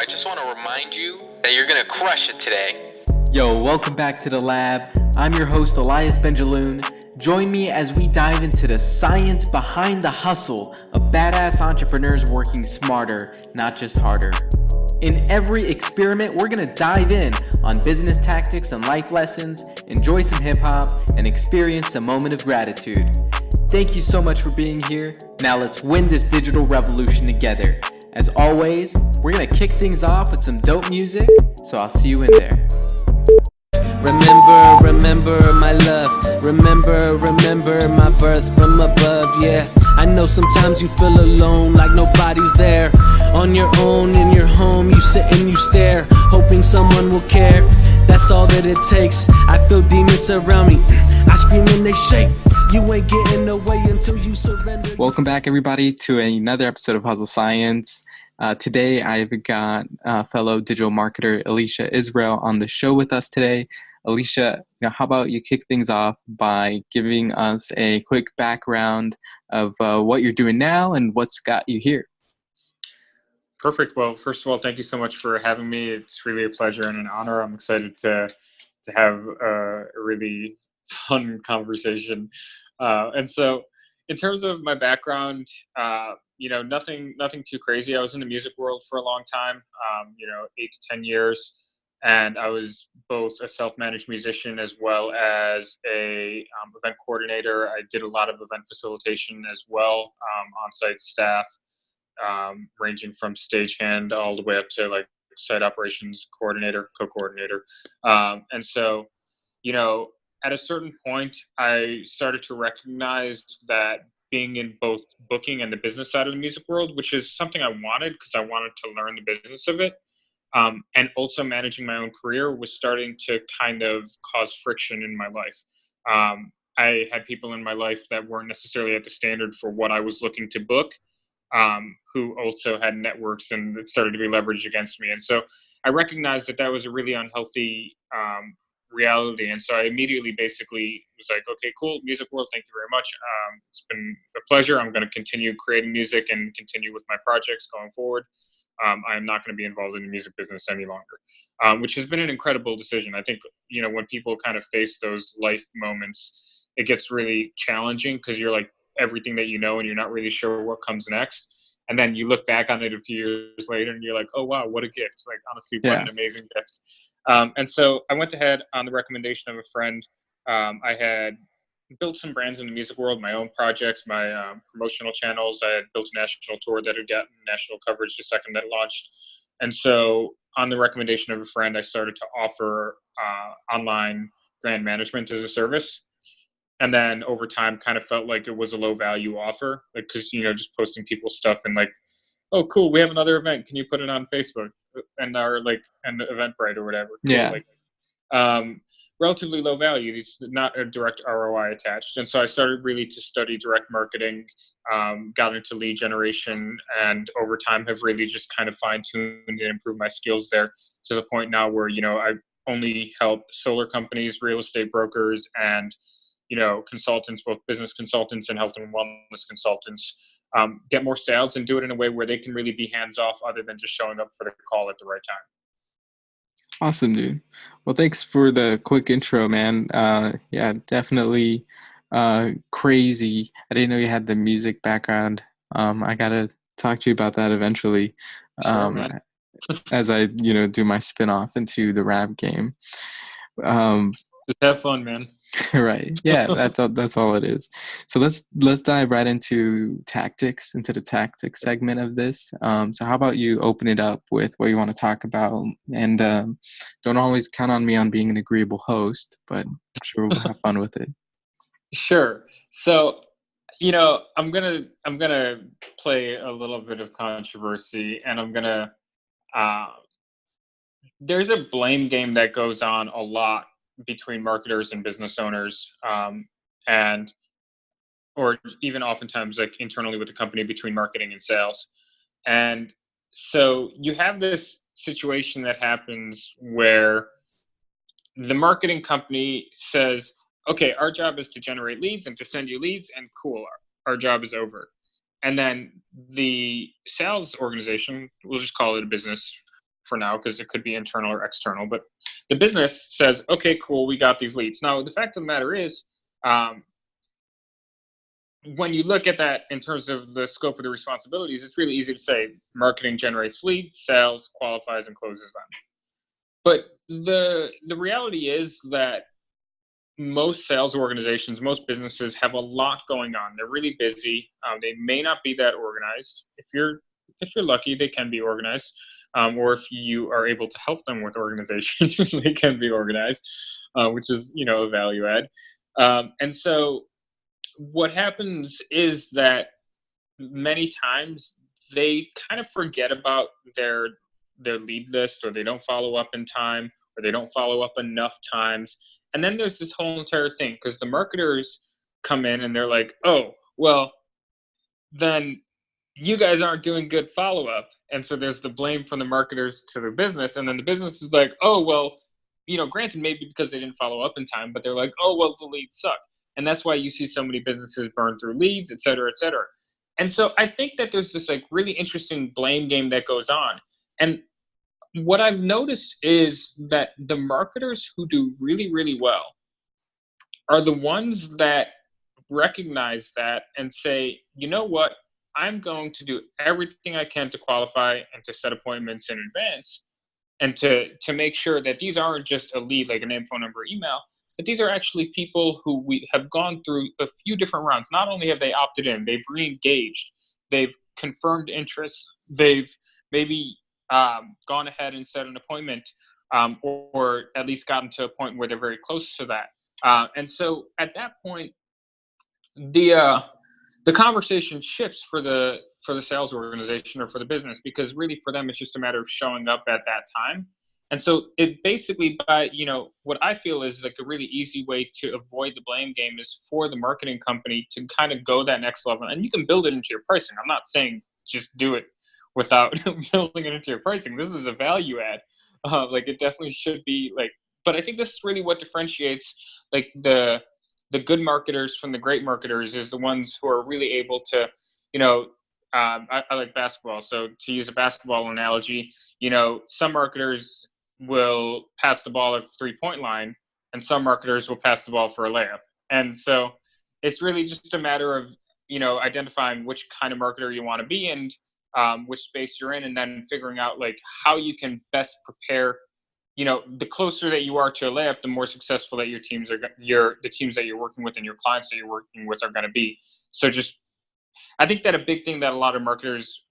I just want to remind you that you're going to crush it today. Yo, welcome back to the lab. I'm your host, Elias Benjaloon. Join me as we dive into the science behind the hustle of badass entrepreneurs working smarter, not just harder. In every experiment, we're going to dive in on business tactics and life lessons, enjoy some hip hop, and experience a moment of gratitude. Thank you so much for being here. Now let's win this digital revolution together. As always, we're going to kick things off with some dope music, so I'll see you in there. Remember my love. Remember my birth from above, yeah. I know sometimes you feel alone, like nobody's there. On your own, in your home, you sit and you stare, hoping someone will care. That's all that it takes. I feel demons surround me. I scream and they shake. You ain't getting away until you surrender. Welcome back, everybody, to another episode of Hustle Science. Today, I've got fellow digital marketer Elisha Israel on the show with us today. Elisha, how about you kick things off by giving us a quick background of what you're doing now and what's got you here? Perfect. Well, first of all, thank you so much for having me. It's really a pleasure and an honor. I'm excited to have a really fun conversation. And so, in terms of my background, nothing too crazy. I was in the music world for a long time, 8 to 10 years. And I was both a self-managed musician as well as a event coordinator. I did a lot of event facilitation as well, on-site staff, ranging from stagehand all the way up to like site operations coordinator, co-coordinator. And so, at a certain point, I started to recognize that being in both booking and the business side of the music world, which is something I wanted because I wanted to learn the business of it, and also managing my own career was starting to kind of cause friction in my life. I had people in my life that weren't necessarily at the standard for what I was looking to book, who also had networks and it started to be leveraged against me. And so I recognized that was a really unhealthy reality. And so I immediately basically was like, okay, cool, music world, thank you very much. It's been a pleasure. I'm going to continue creating music and continue with my projects going forward. I'm not going to be involved in the music business any longer, which has been an incredible decision. I think, when people kind of face those life moments, it gets really challenging because you're like everything that you know and you're not really sure what comes next. And then you look back on it a few years later and you're like, oh, wow, what a gift. Like, honestly, what an amazing gift. And so I went ahead on the recommendation of a friend. I had built some brands in the music world, my own projects, my promotional channels. I had built a national tour that had gotten national coverage the second that launched. And so on the recommendation of a friend, I started to offer online brand management as a service. And then over time kind of felt like it was a low value offer, like, cause just posting people's stuff and like, oh, cool, we have another event. Can you put it on Facebook and and Eventbrite or whatever? Yeah. Relatively low value. It's not a direct ROI attached. And so I started really to study direct marketing, got into lead generation, and over time have really just kind of fine-tuned and improved my skills there to the point now where, I only help solar companies, real estate brokers, and, consultants, both business consultants and health and wellness consultants, get more sales and do it in a way where they can really be hands-off other than just showing up for the call at the right time. Awesome, dude. Well, thanks for the quick intro, man. Yeah, definitely crazy. I didn't know you had the music background. I gotta talk to you about that eventually, Sure, man. as I, do my spin-off into the rap game. Just have fun, man. Right. Yeah, that's all it is. So let's dive right into the tactics segment of this. So how about you open it up with what you want to talk about, and don't always count on me on being an agreeable host, but I'm sure we'll have fun with it. Sure. So, I'm gonna play a little bit of controversy, and I'm gonna there's a blame game that goes on a lot between marketers and business owners, or even oftentimes like internally with the company between marketing and sales. And so you have this situation that happens where the marketing company says, okay, our job is to generate leads and to send you leads, and cool, our job is over. And then the sales organization, we'll just call it a business, for now, because it could be internal or external, but the business says, okay, cool, we got these leads. Now, the fact of the matter is, when you look at that in terms of the scope of the responsibilities, it's really easy to say marketing generates leads, sales qualifies and closes them. But the reality is that most sales organizations, most businesses have a lot going on. They're really busy. They may not be that organized. If you're lucky, they can be organized, or if you are able to help them with organization, they can be organized, which is a value add. And so what happens is that many times they kind of forget about their lead list, or they don't follow up in time, or they don't follow up enough times. And then there's this whole entire thing, because the marketers come in and they're like, oh, well, then you guys aren't doing good follow up. And so there's the blame from the marketers to the business. And then the business is like, oh, well, granted, maybe because they didn't follow up in time, but they're like, oh, well, the leads suck. And that's why you see so many businesses burn through leads, et cetera, et cetera. And so I think that there's this like really interesting blame game that goes on. And what I've noticed is that the marketers who do really, really well are the ones that recognize that and say, you know what, I'm going to do everything I can to qualify and to set appointments in advance, and to make sure that these aren't just a lead, like a name, phone number, email, but these are actually people who we have gone through a few different rounds. Not only have they opted in, they've re-engaged, they've confirmed interest, they've maybe gone ahead and set an appointment, or at least gotten to a point where they're very close to that. And so at that point, the conversation shifts for the sales organization or for the business, because really for them it's just a matter of showing up at that time. And so it basically, by what I feel is like a really easy way to avoid the blame game is for the marketing company to kind of go that next level. And you can build it into your pricing. I'm not saying just do it without building it into your pricing. This is a value add. Like it definitely should be like, but I think this is really what differentiates like the good marketers from the great marketers, is the ones who are really able to, I like basketball. So to use a basketball analogy, some marketers will pass the ball at the 3-point line, and some marketers will pass the ball for a layup. And so it's really just a matter of, identifying which kind of marketer you want to be in, which space you're in, and then figuring out like how you can best prepare. The closer that you are to a layup, the more successful that your teams are, the teams that you're working with and your clients that you're working with are going to be. So I think that a big thing that a lot of marketers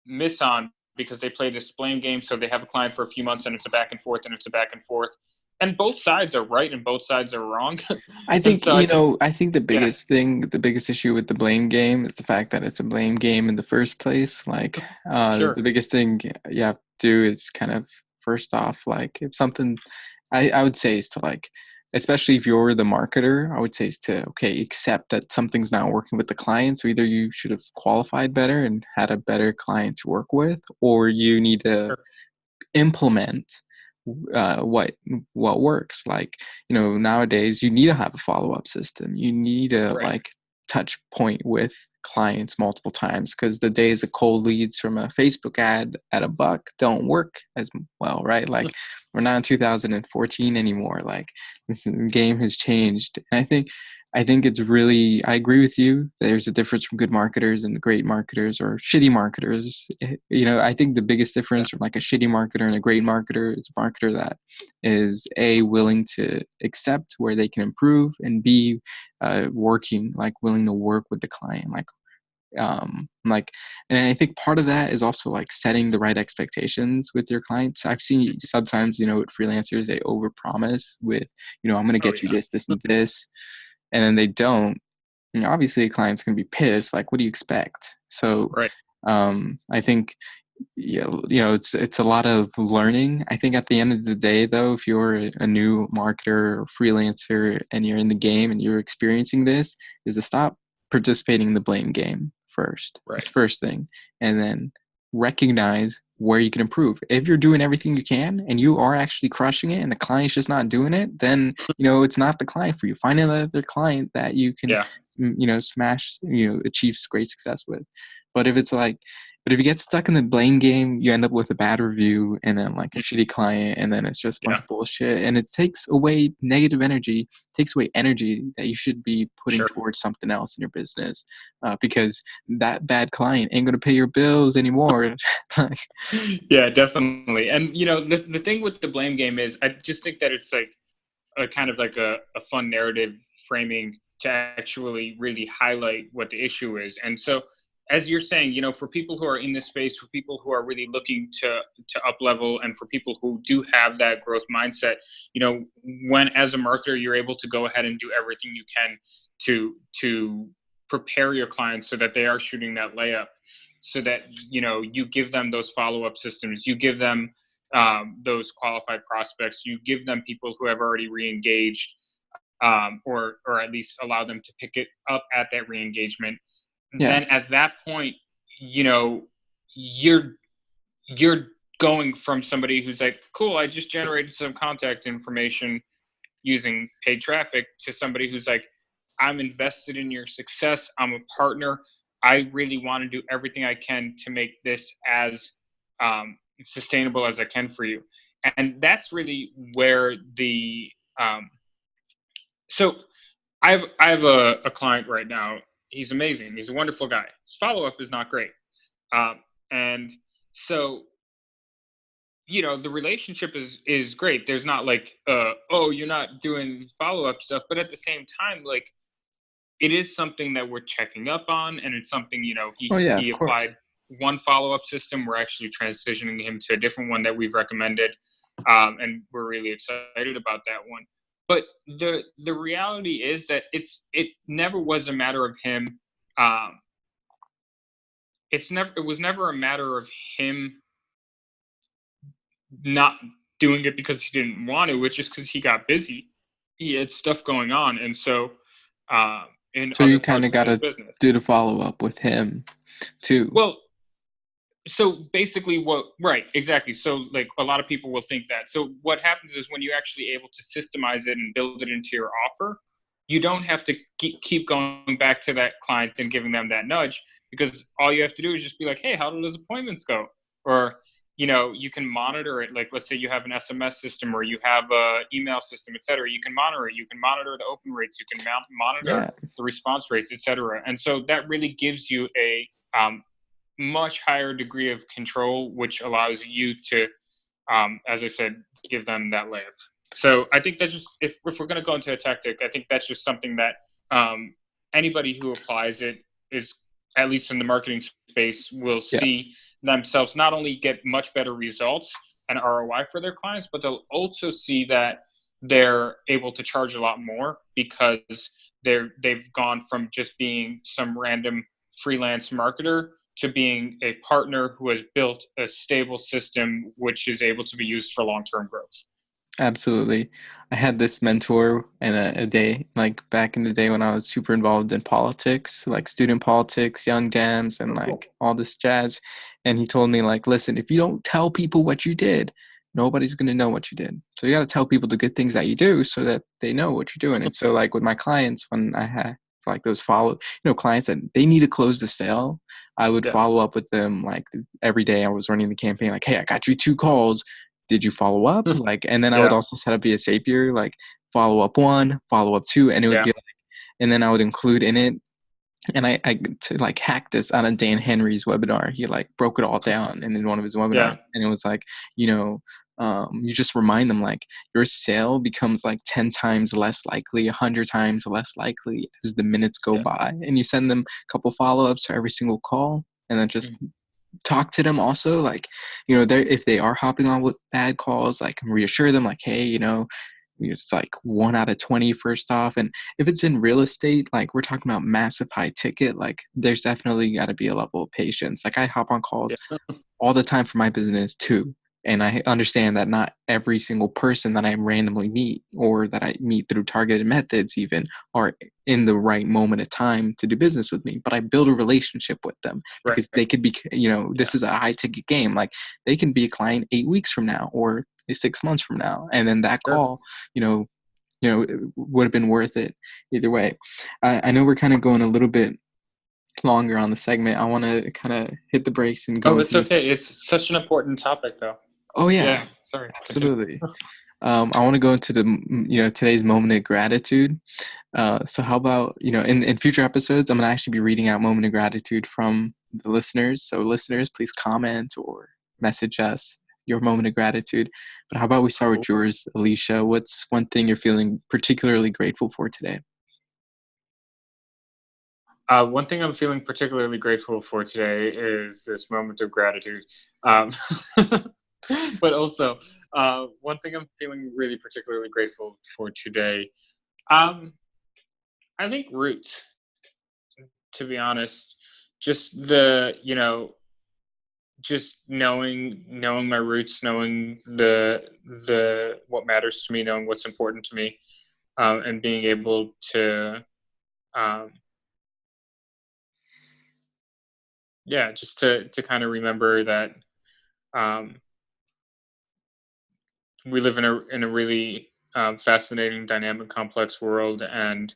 miss on, because they play this blame game. So they have a client for a few months and it's a back and forth and it's a back and forth. And both sides are right and both sides are wrong. I think, so I think the biggest the biggest issue with the blame game is the fact that it's a blame game in the first place. Like, Sure. the biggest thing you have to do is kind of, first off, like if something, I would say is to like, especially if you're the marketer, I would say is to, okay, accept that something's not working with the client. So either you should have qualified better and had a better client to work with, or you need to Sure. implement what works. Like, nowadays you need to have a follow-up system. You need to Right. like touch point with clients multiple times, because the days of cold leads from a Facebook ad at $1 don't work as well, right? Like we're not in 2014 anymore. Like this game has changed. And I think it's really, I agree with you. There's a difference from good marketers and the great marketers or shitty marketers. I think the biggest difference from like a shitty marketer and a great marketer is a marketer that is A, willing to accept where they can improve, and B, willing to work with the client. And I think part of that is also like setting the right expectations with your clients. I've seen sometimes, with freelancers, they overpromise with, I'm going to get you this, this, and this, and then they don't. Obviously, a client's going to be pissed. Like, what do you expect? So, Right. I think, it's a lot of learning. I think at the end of the day, though, if you're a new marketer or freelancer and you're in the game and you're experiencing this, is to stop participating in the blame game first. Right. That's the first thing. And then recognize where you can improve. If you're doing everything you can and you are actually crushing it and the client's just not doing it, then, it's not the client for you. Find another client that you can, smash, achieve great success with. But if you get stuck in the blame game, you end up with a bad review and then like a shitty client, and then it's just a bunch of bullshit, and it takes away negative energy, takes away energy that you should be putting towards something else in your business, because that bad client ain't gonna pay your bills anymore. Yeah, definitely. And the thing with the blame game is, I just think that it's like a kind of like a fun narrative framing to actually really highlight what the issue is. And so, as you're saying, for people who are in this space, for people who are really looking to up level, and for people who do have that growth mindset, when as a marketer you're able to go ahead and do everything you can to prepare your clients so that they are shooting that layup, so that you give them those follow-up systems, you give them those qualified prospects, you give them people who have already re-engaged, or at least allow them to pick it up at that re-engagement. Yeah. Then at that point, you're going from somebody who's like, cool, I just generated some contact information using paid traffic, to somebody who's like, I'm invested in your success, I'm a partner, I really want to do everything I can to make this as sustainable as I can for you. And that's really where the so I have a client right now. He's amazing. He's a wonderful guy. His follow up is not great, and so the relationship is great. There's not like oh, you're not doing follow up stuff, but at the same time, like, it is something that we're checking up on, and it's something Oh yeah, he of course. applied one follow up system. We're actually transitioning him to a different one that we've recommended, and we're really excited about that one. But the reality is that it never was a matter of him. Um, it was never a matter of him not doing it because he didn't want to, which is because he got busy. He had stuff going on, and so in So other you kind parts of of his gotta business. do the follow up with him too. Well, so basically right, exactly. So like a lot of people will think that. So what happens is, when you're actually able to systemize it and build it into your offer, you don't have to keep going back to that client and giving them that nudge, because all you have to do is just be like, hey, how do those appointments go? Or, you can monitor it. Like, let's say you have an SMS system, or you have a email system, et cetera. You can monitor it. You can monitor the open rates. You can monitor Yeah, the response rates, et cetera. And so that really gives you a much higher degree of control, which allows you to, as I said, give them that layup. So I think that's just, if we're going to go into a tactic, I think that's just something that anybody who applies it is, at least in the marketing space, will yeah, see themselves not only get much better results and ROI for their clients, but they'll also see that they're able to charge a lot more, because they've gone from just being some random freelance marketer to being a partner who has built a stable system which is able to be used for long-term growth. absolutely. I had this mentor in a day, like back in the day when I was super involved in politics, like student politics, young Dems, and like all this jazz. And he told me, like, listen, if you don't tell people what you did, nobody's going to know what you did. So you got to tell people the good things that you do so that they know what you're doing. And so, like, with my clients, when I had like those clients that they need to close the sale, I would follow up with them like every day. I was running the campaign, like, hey, I got you 2 calls. Did you follow up? Like, and then I would also set up via Zapier, like follow up 1, follow up 2, and it would be like, and then I would include in it. And I to like hack this out of Dan Henry's webinar. He like broke it all down in one of his webinars, and it was like, you just remind them, like, your sale becomes like 10 times less likely, 100 times less likely as the minutes go by, and you send them a couple follow-ups for every single call, and then just talk to them also, like, if they are hopping on with bad calls, like, reassure them, like, hey, it's like 1 out of 20 first off. And if it's in real estate, like, we're talking about massive high ticket, like, there's definitely got to be a level of patience. Like, I hop on calls all the time for my business too, and I understand that not every single person that I randomly meet, or that I meet through targeted methods even, are in the right moment of time to do business with me, but I build a relationship with them, because they could be, this is a high ticket game. Like, they can be a client 8 weeks from now, or 6 months from now, and then that call, it would have been worth it either way. I know we're kind of going a little bit longer on the segment. I want to kind of hit the brakes and go Oh, into it's this. okay. It's such an important topic, though. Oh yeah, Yeah. Sorry. Continue. absolutely. I want to go into today's moment of gratitude. So how about, in future episodes, I'm going to actually be reading out moment of gratitude from the listeners. So listeners, please comment or message us your moment of gratitude. But how about we start with yours, Elisha? What's one thing you're feeling particularly grateful for today? One thing I'm feeling particularly grateful for today is this moment of gratitude. Um, but also, one thing I'm feeling really particularly grateful for today, um, I think roots, to be honest. Just just knowing my roots, knowing the what matters to me, knowing what's important to me, and being able to, um, yeah, just to kind of remember that, um, we live in a really, fascinating, dynamic, complex world, and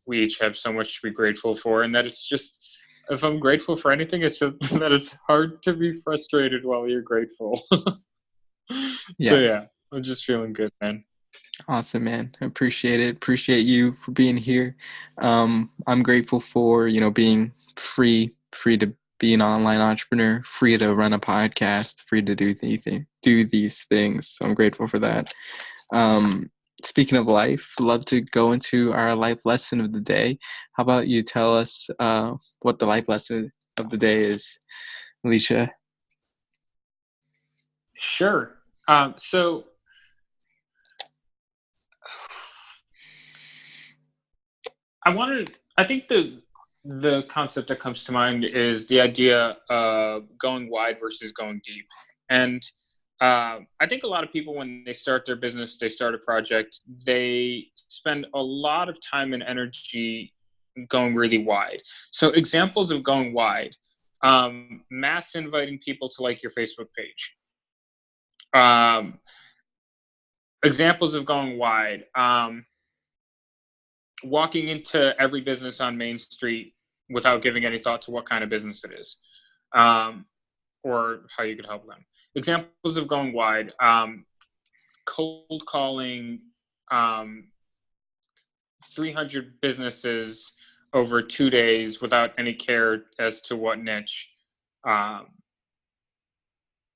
we each have so much to be grateful for. And that it's just, if I'm grateful for anything, it's just that it's hard to be frustrated while you're grateful. So Yeah. yeah, I'm just feeling good, man. Awesome, man. I appreciate it. Appreciate you for being here. I'm grateful for, being free to be an online entrepreneur, free to run a podcast, free to do these things. So I'm grateful for that. Um, Speaking of life, love to go into our life lesson of the day. How about you tell us what the life lesson of the day is, Alicia? Sure. So I think the concept that comes to mind is the idea of going wide versus going deep. And I think a lot of people, when they start their business, they start a project, they spend a lot of time and energy going really wide. So examples of going wide: mass inviting people to like your Facebook page. Um, Examples of going wide: walking into every business on Main Street without giving any thought to what kind of business it is, um, or how you could help them. Examples of going wide: cold calling, um, 300 businesses over 2 days without any care as to what niche. Um,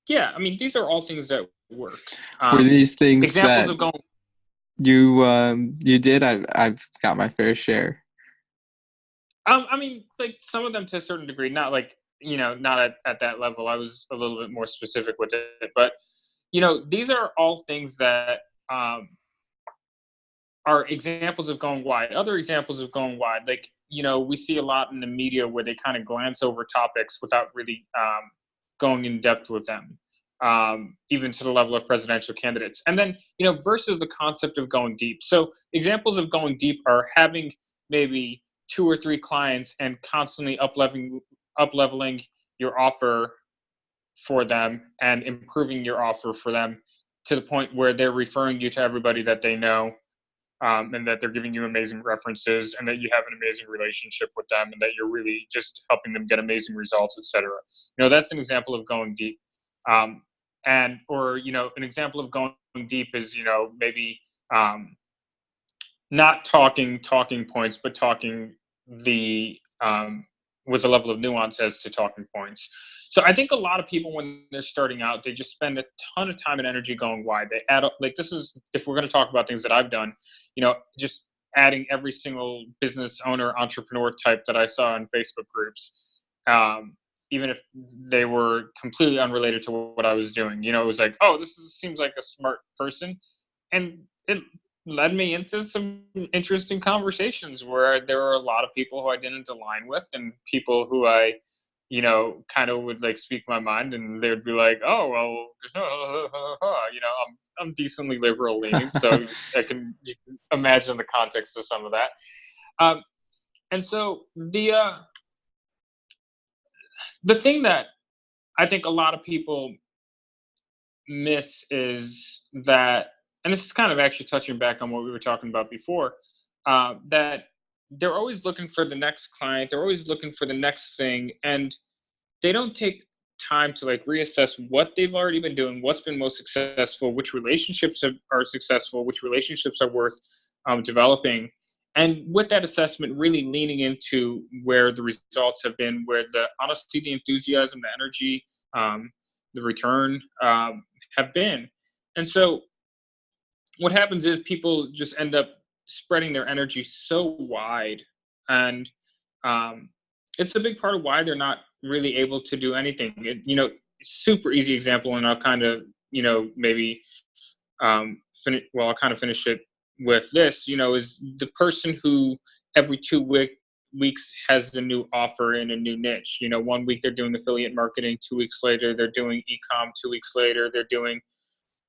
yeah, I mean, these are all things that work. Were these things Examples that of going. you did? I've got my fair share. I mean, like some of them to a certain degree, not like, not at that level. I was a little bit more specific with it, but these are all things that, um, are examples of going wide. Other examples of going wide, like, we see a lot in the media where they kind of glance over topics without really, going in depth with them, even to the level of presidential candidates. And then, versus the concept of going deep. So examples of going deep are having maybe two or three clients and constantly up leveling your offer for them and improving your offer for them to the point where they're referring you to everybody that they know, and that they're giving you amazing references, and that you have an amazing relationship with them, and that you're really just helping them get amazing results, etc. That's an example of going deep. Um, and or an example of going deep is, maybe, not talking points, but talking the with a level of nuance as to talking points. So I think a lot of people, when they're starting out, they just spend a ton of time and energy going wide. They add up, like, this is, if we're going to talk about things that I've done, just adding every single business owner, entrepreneur type that I saw in Facebook groups, um, even if they were completely unrelated to what I was doing. It was like, oh, seems like a smart person, and it led me into some interesting conversations where there were a lot of people who I didn't align with, and people who I, kind of would like speak my mind, and they'd be like, "Oh, well, I'm decently liberal leaning, so you can imagine the context of some of that." And so the thing that I think a lot of people miss is that, and this is kind of actually touching back on what we were talking about before, that they're always looking for the next client. They're always looking for the next thing, and they don't take time to like reassess what they've already been doing, what's been most successful, which relationships are successful, which relationships are worth developing. And with that assessment, really leaning into where the results have been, where the honesty, the enthusiasm, the energy, the return have been. And so what happens is people just end up spreading their energy so wide, and um, it's a big part of why they're not really able to do anything. Super easy example, and I'll kind of maybe I'll kind of finish it with this. Is the person who every weeks has a new offer in a new niche. 1 week they're doing affiliate marketing, 2 weeks later they're doing ecom, 2 weeks later they're doing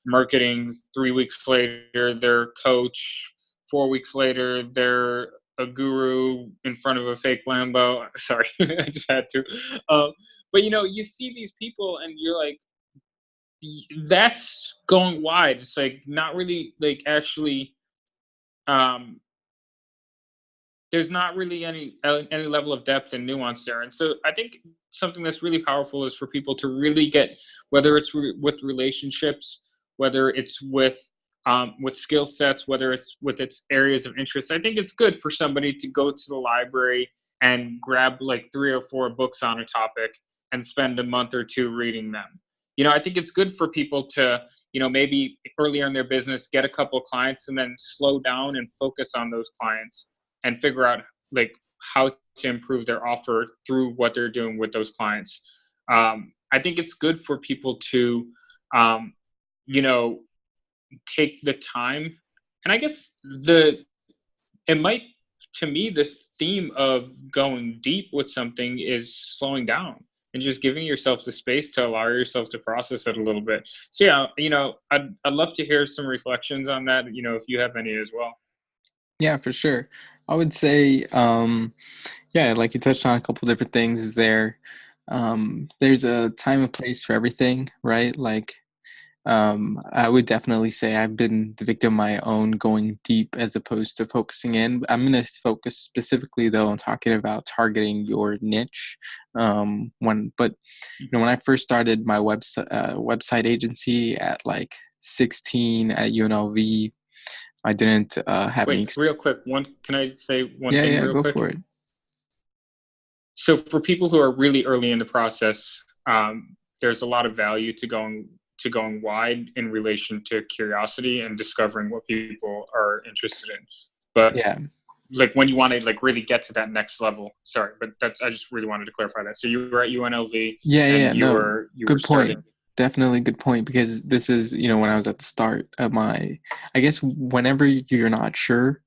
marketing, 3 weeks later they're coach, 4 weeks later they're a guru in front of a fake Lambo. Sorry, I just had to. But you see these people and you're like, that's going wide. It's like not really like actually um there's not really any level of depth and nuance there. And so I think something that's really powerful is for people to really get, whether it's with relationships, whether it's with skill sets, whether it's with its areas of interest. I think it's good for somebody to go to the library and grab like 3 or 4 books on a topic and spend a month or two reading them. I think it's good for people to, maybe earlier in their business, get a couple of clients and then slow down and focus on those clients and figure out like how to improve their offer through what they're doing with those clients. I think it's good for people to, um, you know, take the time. And I guess it might, to me, the theme of going deep with something is slowing down and just giving yourself the space to allow yourself to process it a little bit. So yeah, I'd love to hear some reflections on that, if you have any as well. Yeah, for sure. I would say, yeah, like you touched on a couple different things there. There's a time and place for everything, right? Like, I would definitely say I've been the victim of my own going deep as opposed to focusing in. I'm going to focus specifically though on talking about targeting your niche. When I first started my website agency at like 16 at UNLV, I didn't have any. Wait, real quick, can I say one Yeah, thing yeah, real go quick? for it. So for people who are really early in the process, there's a lot of value to going wide in relation to curiosity and discovering what people are interested in. But Yeah, like when you want to like really get to that next level, sorry, but I just really wanted to clarify that. So you were at UNLV yeah, and you no, were good starting. point. Definitely good point, because this is, when I was at the start of my, I guess whenever you're not sure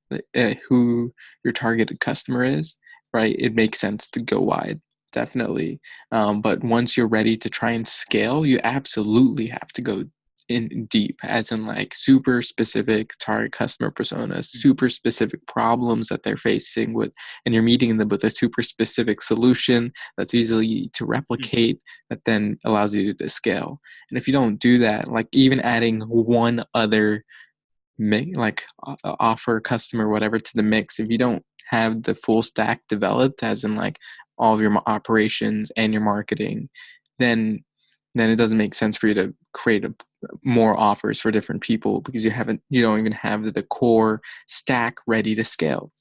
who your targeted customer is, right, it makes sense to go wide, definitely. But once you're ready to try and scale, you absolutely have to go in deep, as in like super specific target customer personas, super specific problems that they're facing with, and you're meeting them with a super specific solution that's easily to replicate, that then allows you to scale. And if you don't do that, like even adding one other offer, customer, whatever, to the mix, if you don't have the full stack developed, as in like all of your operations and your marketing, then it doesn't make sense for you to create more offers for different people, because you don't even have the core stack ready to scale.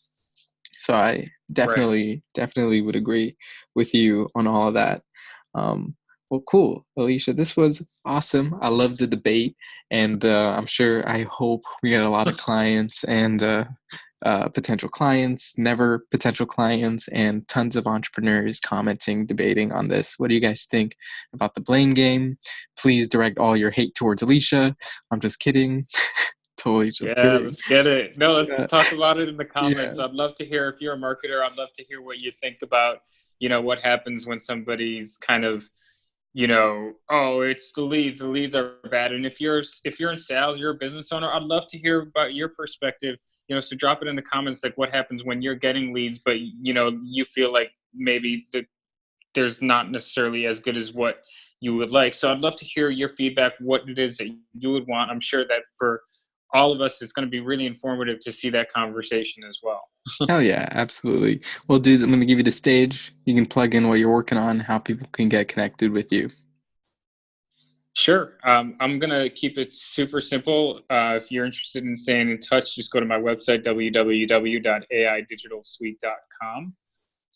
So I Right. definitely would agree with you on all of that. Well, cool, Elisha. This was awesome. I love the debate, and I hope we get a lot of clients and potential clients, never potential clients, and tons of entrepreneurs commenting, debating on this. What do you guys think about the blame game? Please direct all your hate towards Elisha. I'm just kidding. Totally just Yeah, kidding. let's get it. No, let's Yeah, talk about it in the yeah. comments. I'd love to hear, if you're a marketer, I'd love to hear what you think about, what happens when somebody's kind of, oh, it's the leads. The leads are bad. And if you're in sales, you're a business owner, I'd love to hear about your perspective. So drop it in the comments, like what happens when you're getting leads, but you feel like maybe there's not necessarily as good as what you would like. So I'd love to hear your feedback, what it is that you would want. I'm sure that for all of us, it's going to be really informative to see that conversation as well. Hell yeah, absolutely. Well, dude, I'm going to give you the stage. You can plug in what you're working on, how people can get connected with you. Sure. I'm going to keep it super simple. If you're interested in staying in touch, just go to my website, www.aidigitalsuite.com.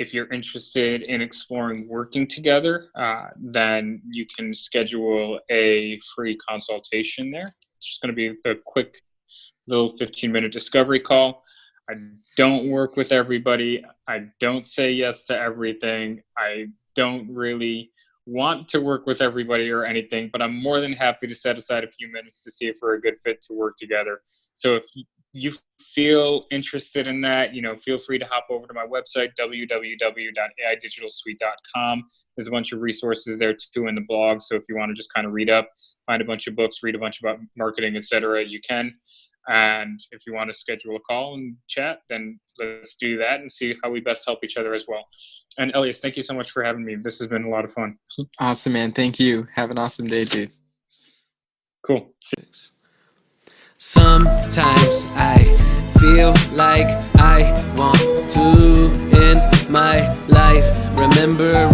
If you're interested in exploring working together, then you can schedule a free consultation there. It's just going to be a quick little 15-minute discovery call. I don't work with everybody. I don't say yes to everything. I don't really want to work with everybody or anything, but I'm more than happy to set aside a few minutes to see if we're a good fit to work together. So if you feel interested in that, feel free to hop over to my website, www.aidigitalsuite.com. There's a bunch of resources there too in the blog. So if you want to just kind of read up, find a bunch of books, read a bunch about marketing, etc., you can. And if you want to schedule a call and chat, then let's do that and see how we best help each other as well. And Elias, thank you so much for having me. This has been a lot of fun. Awesome, man. Thank you. Have an awesome day, dude. Cool. Sometimes I feel like I want to end my life. Remember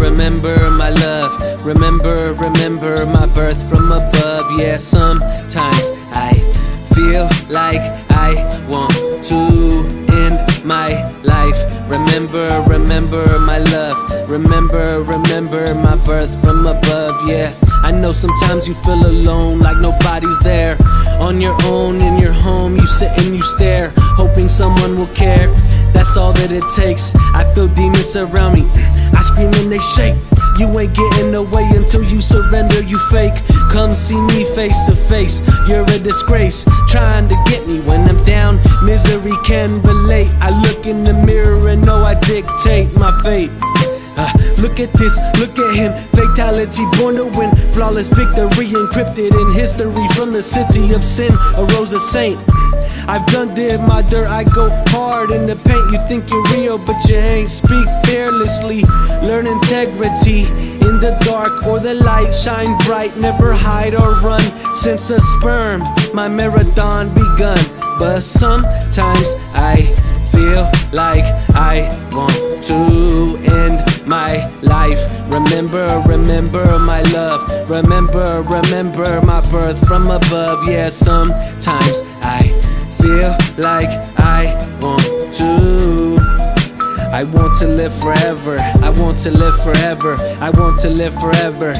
my love. Remember my birth from above. Yeah, sometimes I feel like I want to end my life. Remember my love. Remember my birth from above. Yeah, I know sometimes you feel alone, like nobody's there. On your own, in your home, you sit and you stare, hoping someone will care. That's all that it takes. I feel demons surround me, I scream and they shake. You ain't getting away until you surrender, you fake. Come see me face to face, you're a disgrace. Trying to get me when I'm down, misery can relate. I look in the mirror and know I dictate my fate. Look at this, look at him, fatality, born to win. Flawless victory encrypted in history. From the city of sin arose a saint. I've did my dirt, I go hard in the paint. You think you're real, but you ain't. Speak fearlessly, learn integrity. In the dark or the light, shine bright. Never hide or run, since a sperm, my marathon begun. But sometimes I feel like I want to end my life. Remember my love. Remember my birth from above. Yeah, sometimes I feel like I want to live forever. I want to live forever. I want to live forever.